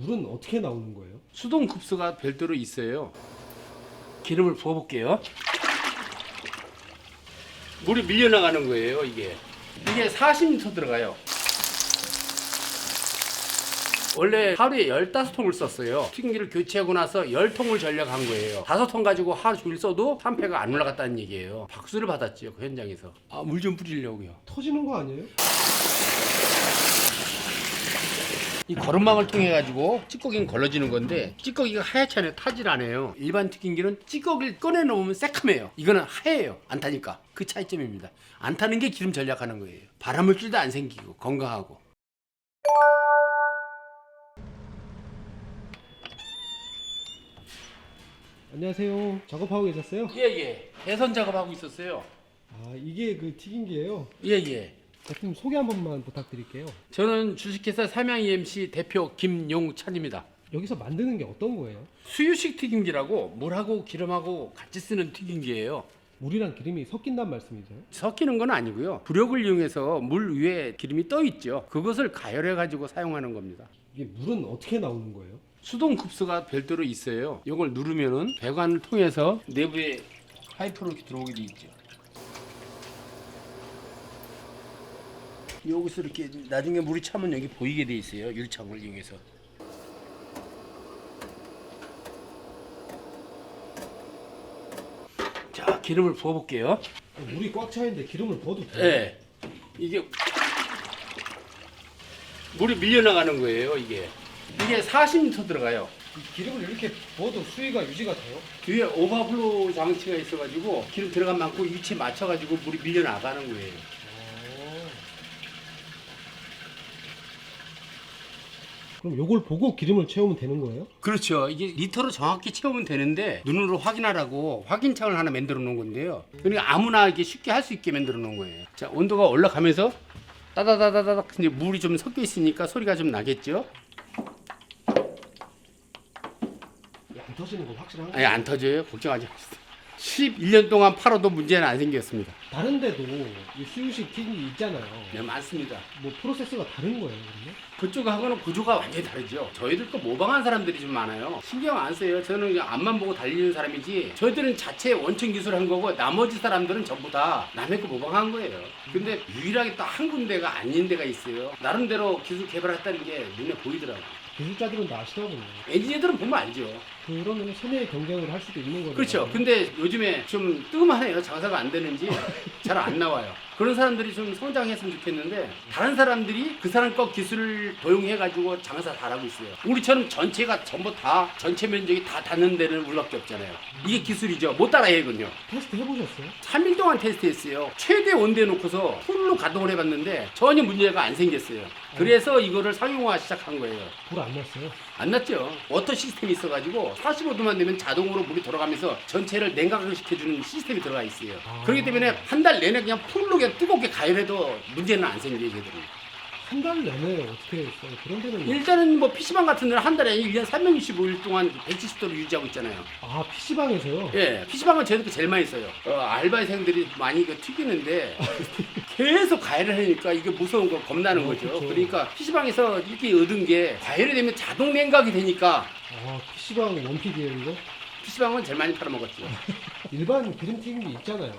물은 어떻게 나오는 거예요? 수동 급수가 별도로 있어요. 기름을 부어볼게요. 물이 밀려나가는 거예요. 이게 40리터 들어가요. 원래 하루에 15통을 썼어요. 튀김기를 교체하고 나서 10통을 전략한 거예요. 5통 가지고 하루 종일 써도 산패가 안 올라갔다는 얘기예요. 박수를 받았죠, 그 현장에서. 물 좀 뿌리려고요. 터지는 거 아니에요? 이 거름망을 통해 가지고 찌꺼기는 걸러지는 건데, 찌꺼기가 하얗지 않아요. 타질 않아요. 일반 튀김기는 찌꺼기를 꺼내 놓으면 새카매요. 이거는 하얘요. 안 타니까. 그 차이점입니다. 안 타는 게 기름 전략하는 거예요. 발암물질도 안 생기고 건강하고. 안녕하세요. 작업하고 계셨어요? 예예. 개선 작업하고 있었어요. 아, 이게 그 튀김기예요. 예예. 대표님 소개 한 번만 부탁드릴게요. 저는 주식회사 삼양 EMC 대표 김용찬입니다. 여기서 만드는 게 어떤 거예요? 수유식 튀김기라고 물하고 기름하고 같이 쓰는 튀김기예요. 물이랑 기름이 섞인단 말씀이죠? 섞이는 건 아니고요. 부력을 이용해서 물 위에 기름이 떠 있죠. 그것을 가열해 가지고 사용하는 겁니다. 이게 물은 어떻게 나오는 거예요? 수동 급수가 별도로 있어요. 이걸 누르면은 배관을 통해서 내부에 파이프로 이렇게 들어오게 돼 있죠. 여기서 이렇게 나중에 물이 차면 여기 보이게 돼 있어요. 율창을 이용해서. 자, 기름을 부어볼게요. 물이 꽉 차 있는데 기름을 부어도 돼요? 네. 이게 물이 밀려나가는 거예요. 이게 40리터 들어가요. 이 기름을 이렇게 부어도 수위가 유지가 돼요? 뒤에 오버플로우 장치가 있어가지고 기름 들어간 만큼 위치에 맞춰가지고 물이 밀려나가는 거예요. 그럼 요걸 보고 기름을 채우면 되는 거예요? 그렇죠. 이게 리터로 정확히 채우면 되는데 눈으로 확인하라고 확인창을 하나 만들어 놓은 건데요. 그러니까 아무나 이게 쉽게 할 수 있게 만들어 놓은 거예요. 자, 온도가 올라가면서 따다다다닥 이제 물이 좀 섞여 있으니까 소리가 좀 나겠죠. 안 터지는 거 확실한 아니, 안 터져요. 걱정하지 마세요. 11년 동안 팔아도 문제는 안 생겼습니다. 다른 데도 이 수유식 튀김기 있잖아요. 네, 많습니다. 뭐 프로세스가 다른 거예요, 그러면? 그쪽하고는 구조가 완전히 다르죠. 저희들 거 모방한 사람들이 좀 많아요. 신경 안 써요. 저는 그냥 앞만 보고 달리는 사람이지, 저희들은 자체 원천 기술을 한 거고 나머지 사람들은 전부 다 남의 거 모방한 거예요. 근데 유일하게 딱 한 군데가 아닌 데가 있어요. 나름대로 기술 개발했다는 게 눈에 보이더라고요. 기술자들은 다 아시더군요. 엔지니어들은 보면 알죠. 그러면 세뇌 경쟁을 할 수도 있는 거죠. 그렇죠. 근데 요즘에 좀 뜨끔하네요. 장사가 안 되는지 잘 안 나와요. 그런 사람들이 좀 성장했으면 좋겠는데, 다른 사람들이 그 사람 거 기술을 도용해가지고 장사 잘하고 있어요. 우리처럼 전체가 전부 다 전체 면적이 다 닿는 데는 우리밖에 없잖아요. 이게 기술이죠. 못 따라해거든요. 테스트 해보셨어요? 3일 동안 테스트했어요. 최대 온도에 놓고서 풀로 가동을 해봤는데 전혀 문제가 안 생겼어요. 그래서 이거를 상용화 시작한 거예요. 불 안 났어요? 안 났죠. 워터 시스템이 있어가지고 45도만 되면 자동으로 물이 돌아가면서 전체를 냉각을 시켜주는 시스템이 들어가 있어요. 그렇기 때문에 한 달 내내 그냥 풀로 그냥 뜨겁게 가열해도 문제는 안 생겨요, 제대로. 한 달 내내 어떻게 했어요? 그런 데는 일단은 뭐 PC방 같은 데는 한 달에 1년 365일 동안 170도를 유지하고 있잖아요. 아, PC방에서요? 예, PC방은 저희도 제일 많이 써요. 알바생들이 많이 이거 튀기는데 계속 가열을 하니까 이게 무서운 거 겁나는 거죠. 그쵸. 그러니까 PC방에서 이렇게 얻은 게 가열이 되면 자동 냉각이 되니까 아, PC방 원픽이에요, 이거? PC방은 제일 많이 팔아먹었죠. 일반 기름 튀김기 있잖아요.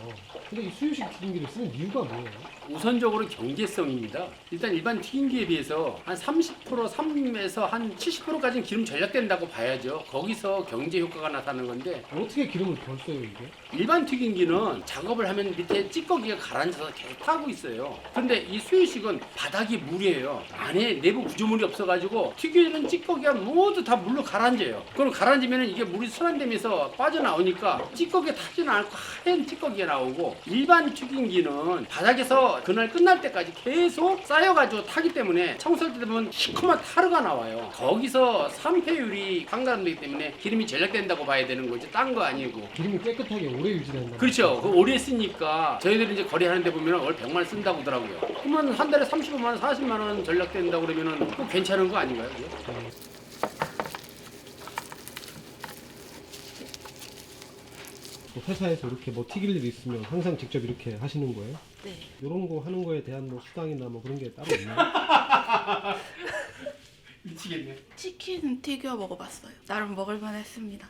근데 이 수유식 튀김기를 쓰는 이유가 뭐예요? 우선적으로 경제성입니다. 일단 일반 튀김기에 비해서 한 30%, 3에서 한 70%까지는 기름 절약된다고 봐야죠. 거기서 경제 효과가 나타나는 건데, 어떻게 기름을 덜 써요, 이게? 일반 튀김기는 작업을 하면 밑에 찌꺼기가 가라앉아서 계속 타고 있어요. 근데 이 수유식은 바닥이 물이에요. 안에 내부 구조물이 없어가지고 튀기는 찌꺼기가 모두 다 물로 가라앉아요. 그럼 가라앉으면 이게 물이 순환되면서 빠져나오니까 찌꺼기가 타지는 않고 하얀 찌꺼기가 나오고, 일반 튀김기는 바닥에서 그날 끝날 때까지 계속 쌓여가지고 타기 때문에 청소할 때 되면 시커먼 타르가 나와요. 거기서 산패율이 상가름되기 때문에 기름이 절약된다고 봐야 되는 거지, 딴 거 아니고. 기름이 깨끗하게 오래 유지된다. 그렇죠. 그 오래 쓰니까 저희들이 이제 거래하는 데 보면 월 100만 원 쓴다고 하더라고요. 그러면 한 달에 35만 원, 40만 원 절약된다고 그러면은 꼭 괜찮은 거 아닌가요? 그게? 뭐 회사에서 이렇게 뭐 튀길 일 있으면 항상 직접 이렇게 하시는 거예요? 네. 이런 거 하는 거에 대한 뭐 수당이나 뭐 그런 게 따로 있나요? 미치겠네. 치킨 튀겨 먹어봤어요. 나름 먹을만 했습니다.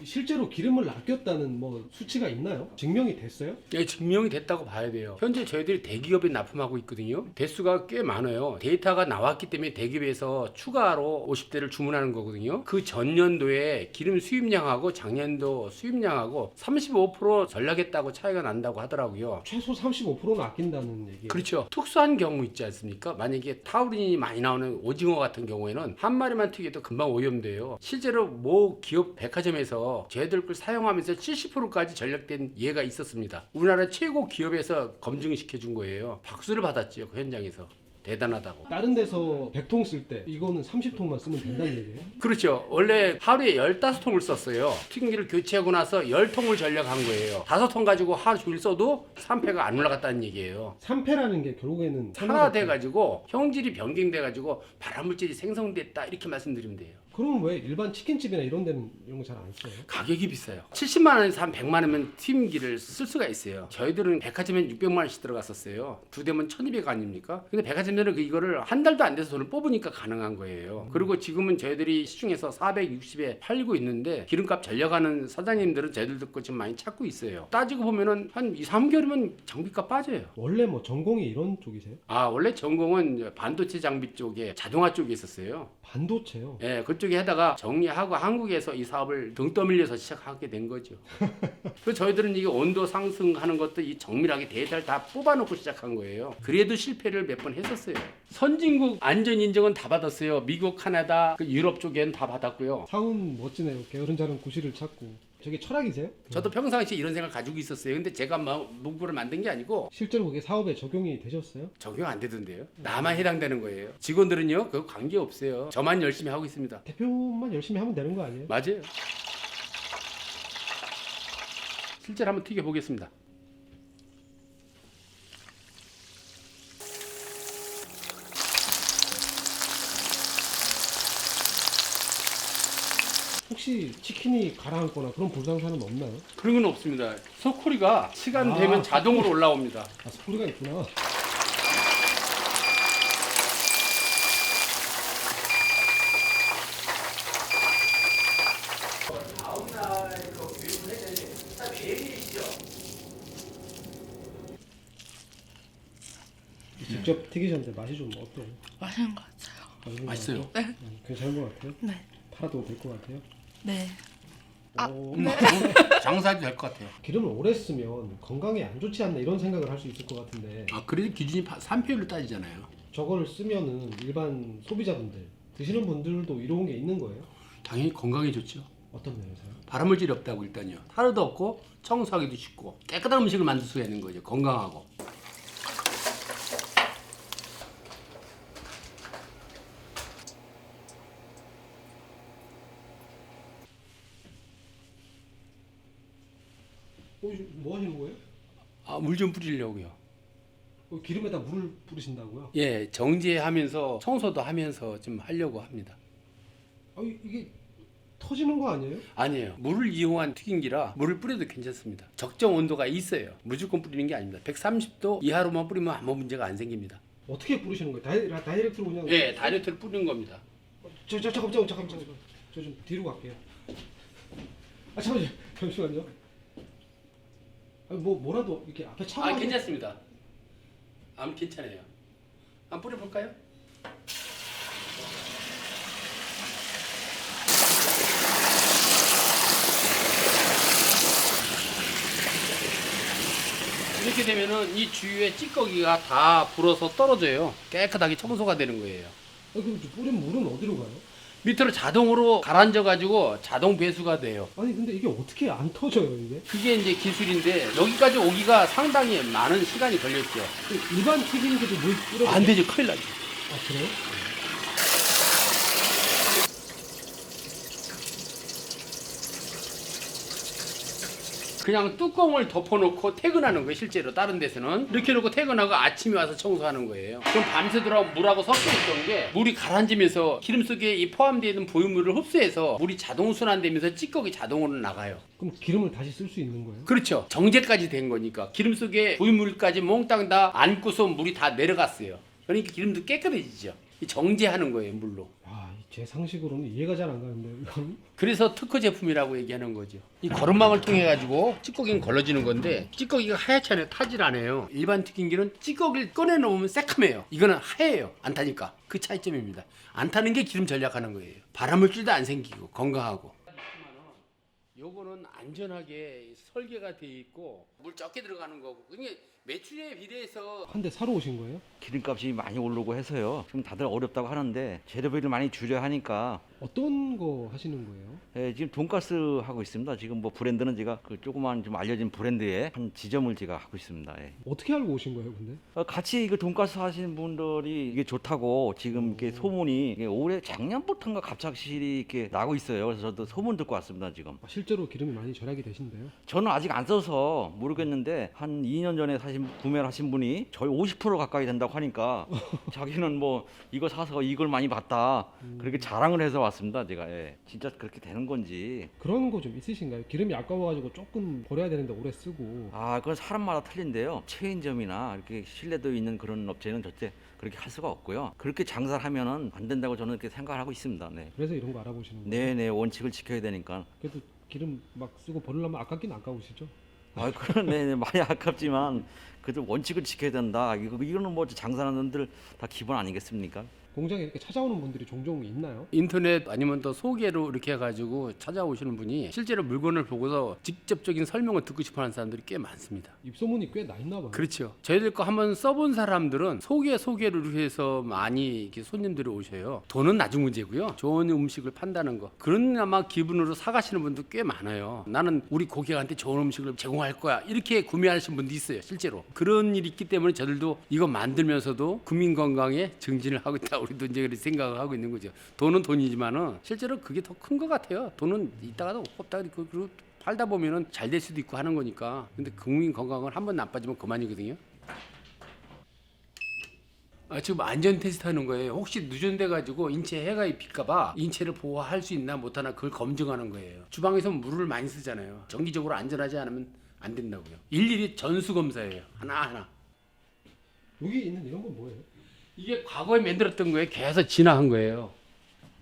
실제로 기름을 아꼈다는 뭐 수치가 있나요? 증명이 됐어요? 예, 증명이 됐다고 봐야 돼요. 현재 저희들이 대기업에 납품하고 있거든요. 대수가 꽤 많아요. 데이터가 나왔기 때문에 대기업에서 추가로 50대를 주문하는 거거든요. 그 전년도에 기름 수입량하고 작년도 수입량하고 35% 전락했다고 차이가 난다고 하더라고요. 최소 35%는 아낀다는 얘기예요. 그렇죠. 특수한 경우 있지 않습니까? 만약에 타우린이 많이 나오는 오징어 같은 경우에는 한 마리만 튀겨도 금방 오염돼요. 실제로 모 기업 백화점에서 저희들 걸 사용하면서 70%까지 전락된 예가 있었습니다. 우리나라 최고 기업에서 검증시켜 준 거예요. 박수를 받았죠. 그 현장에서. 대단하다고. 다른 데서 100통 쓸 때 이거는 30통만 쓰면 된다는 얘기예요? 그렇죠. 원래 하루에 15통을 썼어요. 튀김기를 교체하고 나서 10통을 전략한 거예요. 5통 가지고 하루 종일 써도 산패가 안 올라갔다는 얘기예요. 산패라는 게 결국에는 산화돼가지고 형질이 변경돼가지고 발암물질이 생성됐다 이렇게 말씀드리면 돼요. 그럼 왜 일반 치킨집이나 이런 데는 이런 거 잘 안 써요? 가격이 비싸요. 70만 원에서 한 100만 원이면 튀김기를 쓸 수가 있어요. 저희들은 백화점에 600만 원씩 들어갔었어요. 두 대면 1200 아닙니까? 근데 백화점들은 이거를 한 달도 안 돼서 돈을 뽑으니까 가능한 거예요. 그리고 지금은 저희들이 시중에서 460에 팔리고 있는데 기름값 전려가는 사장님들은 저희들 듣고 지금 많이 찾고 있어요. 따지고 보면은 한 2, 3개월이면 장비값 빠져요. 원래 뭐 전공이 이런 쪽이세요? 아, 원래 전공은 반도체 장비 쪽에 자동화 쪽에 있었어요. 반도체요? 예, 그쪽에 하다가 정리하고 한국에서 이 사업을 등 떠밀려서 시작하게 된 거죠. 그래서 저희들은 이게 온도 상승하는 것도 이 정밀하게 데이터를 다 뽑아놓고 시작한 거예요. 그래도 실패를 몇 번 했었어요. 선진국 안전 인증은 다 받았어요. 미국, 카나다, 그 유럽 쪽에는 다 받았고요. 사운 멋지네요. 게으른 자는 구실을 찾고. 저게 철학이세요? 저도 평상시에 이런 생각 가지고 있었어요. 근데 제가 문구를 만든 게 아니고 실제로 그게 사업에 적용이 되셨어요? 적용 안 되던데요. 나만 해당되는 거예요. 직원들은요, 그거 관계 없어요. 저만 열심히 하고 있습니다. 대표만 열심히 하면 되는 거 아니에요? 맞아요. 실제로 한번 튀겨 보겠습니다. 혹시 치킨이 가라앉거나 그런 불상사는 없나요? 그런 건 없습니다. 소쿠리가 시간 아, 되면 자동으로 올라옵니다. 아, 소리가 있구나. 직접 튀기셨는데 맛이 좀 어때요? 맛있는 것 같아요. 맛있어요. 네. 괜찮은 것 같아요? 네. 팔아도 될 것 같아요? 네. 아, 오, 장사도 될 것 같아요. 기름을 오래 쓰면 건강에 안 좋지 않나 이런 생각을 할 수 있을 것 같은데 아, 그래도 기준이 3표율로 따지잖아요. 저걸 쓰면은 일반 소비자분들 드시는 분들도 이로운 게 있는 거예요? 당연히 건강에 좋죠. 어떤 면에서요? 발암물질이 없다고 일단요. 하루도 없고 청소하기도 쉽고 깨끗한 음식을 만들 수가 있는 거죠. 건강하고. 뭐 하시는 거예요? 아, 물 좀 뿌리려고요. 기름에다 물을 뿌리신다고요? 예, 정제하면서 청소도 하면서 좀 하려고 합니다. 이게 터지는 거 아니에요? 아니에요. 물을 이용한 튀김기라 물을 뿌려도 괜찮습니다. 적정 온도가 있어요. 무조건 뿌리는 게 아닙니다. 130도 이하로만 뿌리면 아무 문제가 안 생깁니다. 어떻게 뿌리시는 거예요? 다이렉트로 그냥? 예, 다이렉트로 뿌리는 겁니다. 잠깐만. 저 좀 뒤로 갈게요. 아 잠시만요. 뭐라도 이렇게 앞에 차고. 아, 괜찮습니다. 아무 괜찮아요. 한번 뿌려볼까요? 이렇게 되면은 이 주위에 찌꺼기가 다 불어서 떨어져요. 깨끗하게 청소가 되는 거예요. 그럼 뿌린 물은 어디로 가요? 밑으로 자동으로 가라앉아 가지고 자동 배수가 돼요. 아니 근데 이게 어떻게 안 터져요 이게? 그게 이제 기술인데 여기까지 오기가 상당히 많은 시간이 걸렸죠. 일반 튀김기도 물 뿌려? 안 되죠. 큰일 나죠. 아 그래요? 그냥 뚜껑을 덮어놓고 퇴근하는 거예요. 실제로 다른 데서는 이렇게 놓고 퇴근하고 아침에 와서 청소하는 거예요. 그럼 밤새도록 물하고 섞여 있던 게 물이 가라앉으면서 기름 속에 이 포함되어 있는 보유물을 흡수해서 물이 자동 순환되면서 찌꺼기 자동으로 나가요. 그럼 기름을 다시 쓸 수 있는 거예요? 정제까지 된 거니까 기름 속에 보유물까지 몽땅 다 안고서 물이 다 내려갔어요. 그러니까 기름도 깨끗해지죠. 이 정제하는 거예요, 물로. 제 상식으로는 이해가 잘 안 가는데 이건 그래서 특허 제품이라고 얘기하는 거죠. 이 거름망을 통해 가지고 찌꺼기는 걸러지는 건데 찌꺼기가 하얗지 않아요. 타질 않아요. 일반 튀김기는 찌꺼기를 꺼내 놓으면 새카매요. 이거는 하얘요. 안 타니까. 그 차이점입니다. 안 타는 게 기름 절약하는 거예요. 발암물질도 안 생기고 건강하고. 요거는 안전하게 설계가 돼 있고 물 적게 들어가는 거고. 그게 매출에 비례해서 한 대 사러 오신 거예요? 기름값이 많이 오르고 해서요. 지금 다들 어렵다고 하는데 재료비를 많이 줄여야 하니까 어떤 거 하시는 거예요? 예, 지금 돈가스 하고 있습니다. 지금 뭐 브랜드는 제가 그 조그만 좀 알려진 브랜드의 한 지점을 제가 하고 있습니다. 예. 어떻게 알고 오신 거예요, 근데? 같이 이거 돈가스 하시는 분들이 이게 좋다고 지금 이렇게 소문이 이게 올해 작년부터인가 갑작스레 이렇게 나고 있어요. 그래서 저도 소문 듣고 왔습니다. 지금 실제로 기름이 많이 절약이 되신대요? 저는 아직 안 써서 모르겠는데 한 2년 전에 구매를 하신 분이 저희 50% 가까이 된다고 하니까 자기는 뭐 이거 사서 이걸 많이 봤다 그렇게 자랑을 해서 왔습니다. 제가 예. 진짜 그렇게 되는 건지 그런 거 좀 있으신가요? 기름이 아까워가지고 조금 버려야 되는데 오래 쓰고. 그건 사람마다 틀린데요. 체인점이나 이렇게 신뢰도 있는 그런 업체는 절대 그렇게 할 수가 없고요. 그렇게 장사를 하면은 안 된다고 저는 이렇게 생각을 하고 있습니다. 네. 그래서 이런 거 알아보시는 거예요? 네네 원칙을 지켜야 되니까. 그래도 기름 막 쓰고 버리려면 아깝긴 아까우시죠? 그러네 많이 아깝지만 그래도 원칙을 지켜야 된다. 이거는 뭐 장사하는 분들 다 기본 아니겠습니까? 공장에 이렇게 찾아오는 분들이 종종 있나요? 인터넷 아니면 또 소개로 이렇게 해가지고 찾아오시는 분이 실제로 물건을 보고서 직접적인 설명을 듣고 싶어하는 사람들이 꽤 많습니다. 입소문이 꽤 나 있나 봐요. 그렇죠. 저희들 거 한번 써본 사람들은 소개를 해서 많이 이렇게 손님들이 오셔요. 돈은 나중 문제고요. 좋은 음식을 판다는 거. 그런 아마 기분으로 사가시는 분도 꽤 많아요. 나는 우리 고객한테 좋은 음식을 제공할 거야. 이렇게 구매하시는 분도 있어요. 실제로. 그런 일이 있기 때문에 저들도 이거 만들면서도 국민 건강에 증진을 하고 있다. 우리도 이제 그렇게 생각을 하고 있는 거죠. 돈은 돈이지만은 실제로 그게 더 큰 것 같아요. 돈은 있다가도 없다. 그리고 팔다 보면은 잘 될 수도 있고 하는 거니까. 근데 국민 건강은 한번 나빠지면 그만이거든요. 지금 안전 테스트 하는 거예요. 혹시 누전돼 가지고 인체에 해가 입힐까봐 인체를 보호할 수 있나 못하나 그걸 검증하는 거예요. 주방에서 물을 많이 쓰잖아요. 정기적으로 안전하지 않으면 안 된다고요. 일일이 전수 검사예요. 하나하나. 여기 있는 이런 건 뭐예요? 이게 과거에 만들었던 거에 계속 진화한 거예요.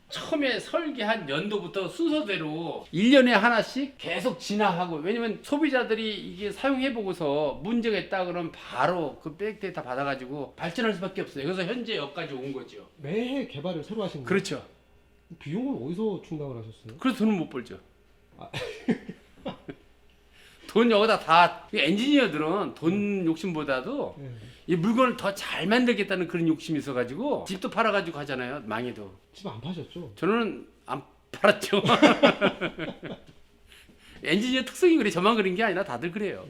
처음에 설계한 연도부터 순서대로 1년에 하나씩 계속 진화하고, 왜냐면 소비자들이 이게 사용해보고서 문제가 있다 그러면 바로 그 백데이터 받아가지고 발전할 수밖에 없어요. 그래서 현재 여기까지 온 거죠. 매해 개발을 새로 하신 거예요? 그렇죠. 비용은 어디서 충당을 하셨어요? 그래서 돈을 못 벌죠. 돈 여기다 다, 엔지니어들은 돈 욕심보다도 네. 이 물건을 더 잘 만들겠다는 그런 욕심이 있어가지고 집도 팔아가지고 하잖아요. 망해도. 집 안 파셨죠? 저는 안 팔았죠. 엔지니어 특성이 그래. 저만 그런 게 아니라 다들 그래요.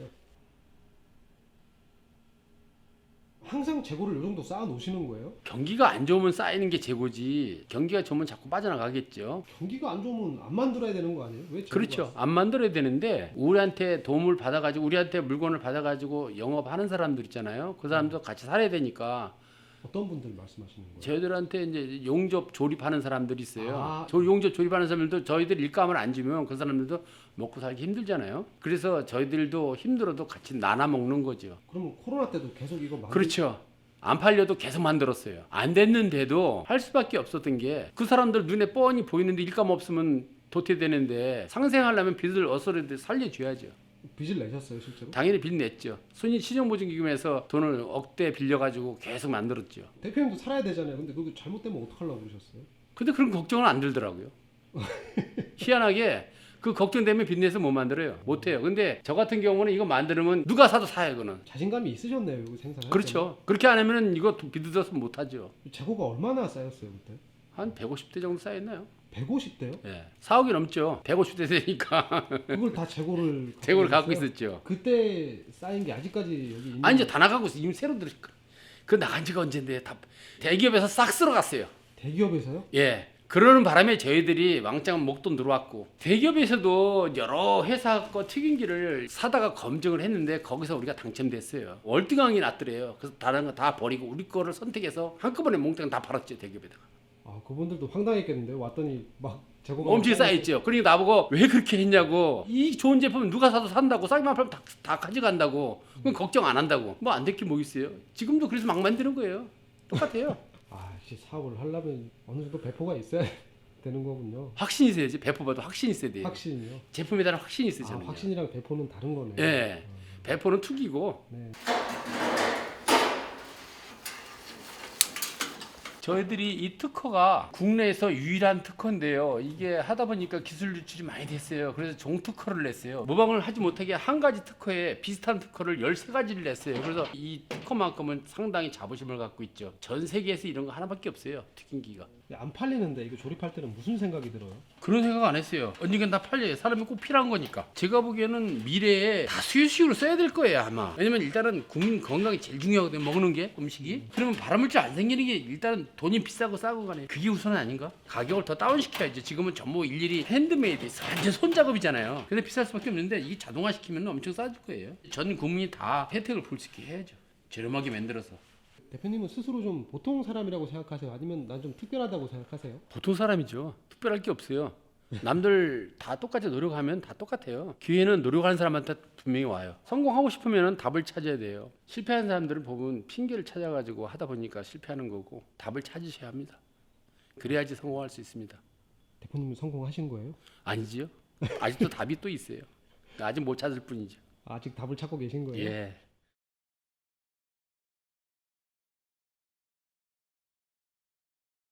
항상 재고를 이 정도 쌓아 놓으시는 거예요? 경기가 안 좋으면 쌓이는 게 재고지. 경기가 좋으면 자꾸 빠져나가겠죠. 경기가 안 좋으면 안 만들어야 되는 거 아니에요? 왜 재고가 그렇죠. 안 만들어야 되는데 우리한테 도움을 받아가지고 우리한테 물건을 받아가지고 영업하는 사람들 있잖아요. 그 사람도 같이 살아야 되니까 어떤 분들 말씀하시는 거예요? 저희들한테 이제 용접 조립하는 사람들이 있어요. 아. 용접 조립하는 사람들도 저희들 일감을 안 주면 그 사람들도 먹고 살기 힘들잖아요. 그래서 저희들도 힘들어도 같이 나눠 먹는 거죠. 그러면 코로나 때도 계속 이거 그렇죠. 안 팔려도 계속 만들었어요. 안 됐는데도 할 수밖에 없었던 게 그 사람들 눈에 뻔히 보이는데 일감 없으면 도태되는데 상생하려면 빚을 어서라도 살려줘야죠. 빚을 내셨어요 실제로? 당연히 빚 냈죠. 신용보증기금에서 돈을 억대 빌려가지고 계속 만들었죠. 대표님도 살아야 되잖아요. 근데 그거 잘못되면 어떡하려고 그러셨어요? 근데 그런 걱정은 안 들더라고요. 희한하게 그 걱정되면 빚 내서 못 만들어요. 못 해요. 근데 저 같은 경우는 이거 만들면 누가 사도 사요. 그거는. 자신감이 있으셨네요. 이거 생산할 그렇죠. 그렇게 안 하면 이거 빚어서 못 하죠. 때는. 재고가 얼마나 쌓였어요 그때? 한 150대 정도 쌓였나요? 150대요? 예. 4억이 넘죠. 150대 되니까 그걸 다 재고를 재고를 갖고 있어요? 있었죠. 그때 쌓인 게 아직까지 여기 있는 아니 이제 다 나가고 있어. 이미 새로 들어. 그 나간 지가 언젠데 다 대기업에서 싹 쓸어갔어요. 대기업에서요? 예. 그러는 바람에 저희들이 왕창 목돈 들어왔고 대기업에서도 여러 회사 거 튀김기를 사다가 검증을 했는데 거기서 우리가 당첨됐어요. 월등하게 났더래요. 그래서 다른 거 다 버리고 우리 거를 선택해서 한꺼번에 몽땅 다 팔았죠. 대기업에다가. 그분들도 황당했겠는데 왔더니 막 재고가 엄청 쌓여있죠. 그러니까 나보고 왜 그렇게 했냐고. 이 좋은 제품은 누가 사도 산다고. 싸게만 팔면 다 가져간다고. 그럼 걱정 안 한다고. 뭐 안 될 게 뭐 있어요. 지금도 그래서 막 만드는 거예요. 똑같아요. 아, 역시 사업을 하려면 어느 정도 배포가 있어야 되는 거군요. 확신이 있어야지. 배포봐도 확신이 있어야 돼요. 확신이요? 제품에 대한 확신이 아, 있으잖아요. 확신이랑 배포는 다른 거네요. 예. 배포는 투기고 네. 저희들이 이 특허가 국내에서 유일한 특허인데요. 이게 하다 보니까 기술 유출이 많이 됐어요. 그래서 종특허를 냈어요. 모방을 하지 못하게 한 가지 특허에 비슷한 특허를 13가지를 냈어요. 그래서 이 특허만큼은 상당히 자부심을 갖고 있죠. 전 세계에서 이런 거 하나밖에 없어요. 튀김기가. 안 팔리는데 이거 조립할 때는 무슨 생각이 들어요? 그런 생각 안 했어요. 언젠간 다 팔려요. 사람이 꼭 필요한 거니까. 제가 보기에는 미래에 다 수요식으로 써야 될 거예요 아마. 왜냐면 일단은 국민 건강이 제일 중요하거든요. 먹는 게 음식이. 그러면 발암물질 안 생기는 게 일단 돈이 비싸고 싸고 간에 그게 우선 아닌가? 가격을 더 다운시켜야지. 지금은 전부 일일이 핸드메이드 완전 손작업이잖아요. 근데 비쌀 수밖에 없는데 이게 자동화 시키면 엄청 싸질 거예요. 전 국민이 다 혜택을 볼 수 있게 해야죠. 저렴하게 만들어서. 대표님은 스스로 좀 보통 사람이라고 생각하세요? 아니면 난 좀 특별하다고 생각하세요? 보통 사람이죠. 특별할 게 없어요. 남들 다 똑같이 노력하면 다 똑같아요. 기회는 노력하는 사람한테 분명히 와요. 성공하고 싶으면 답을 찾아야 돼요. 실패하는 사람들을 보면 핑계를 찾아가지고 하다 보니까 실패하는 거고 답을 찾으셔야 합니다. 그래야지 성공할 수 있습니다. 대표님은 성공하신 거예요? 아니지요? 아직도 답이 또 있어요. 아직 못 찾을 뿐이죠. 아직 답을 찾고 계신 거예요? 예.